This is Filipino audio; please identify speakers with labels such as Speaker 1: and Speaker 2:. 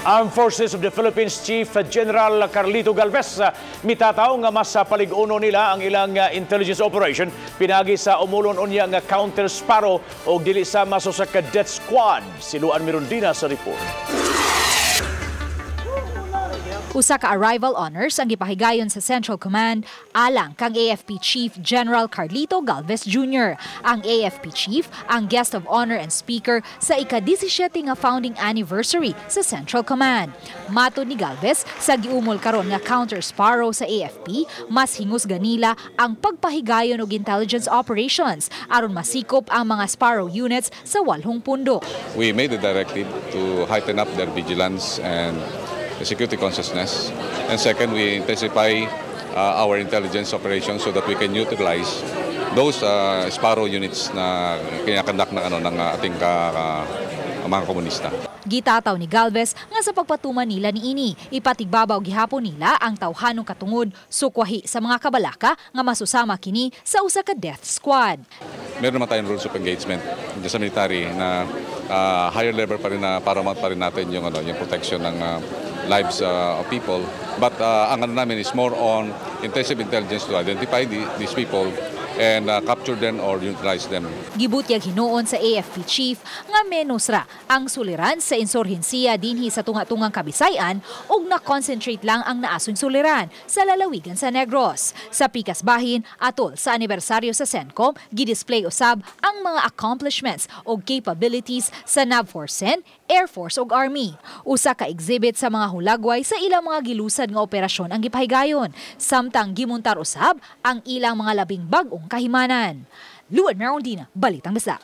Speaker 1: Armed Forces of the Philippines Chief General Carlito Galvez mitataw nga mas palig-uno nila ang ilang intelligence operation pinagi sa umulon unya nga counter Sparrow o dili sa maso sa cadet squad. Siluan Mirundina sa report.
Speaker 2: Usa ka arrival honors ang gipahigayon sa Central Command alang kang AFP Chief General Carlito Galvez Jr. Ang AFP Chief ang guest of honor and speaker sa ika-17 nga founding anniversary sa Central Command. Matod ni Galvez, sa giumol karon nga counter Sparrow sa AFP, mas hingus ganila ang pagpahigayon og intelligence operations aron masikop ang mga Sparrow units sa 8 pundok.
Speaker 3: We made the directive to heighten up their vigilance and security consciousness. And second, we intensify our intelligence operations so that we can utilize those Sparrow units na kinakandak ng ating mga komunista.
Speaker 2: Gitataw ni Galvez nga sa pagpatuman nila niini, ipatigbabaw gihapon nila ang tawhanong katungod sukwahi sa mga kabalaka nga masusama kini sa usa ka death squad.
Speaker 3: Meron naman tayong rules of engagement sa military na higher level pa rin na paramount pa rin natin yung protection ng lives of people. But ang namin is more on intensive intelligence to identify these people and capture them or neutralize them.
Speaker 2: Gibutyag hinuon sa AFP Chief nga menos ra ang suliran sa insurhensiya dinhi sa tunga-tungang Kabisayan ug na-concentrate lang ang naasong suliran sa lalawigan sa Negros. Sa pikas bahin atol sa anibersaryo sa CENTCOM, gidisplay usab ang mga accomplishments o capabilities sa NAVFORCEN, Air Force ug Army. Usa ka exhibit sa mga hulagway sa ilang mga gilusad nga operasyon ang gipahigayon, samtang gimuntar usab ang ilang mga labing bag-ong kahimanan. Luan Mirundina, Balitang Bisdak.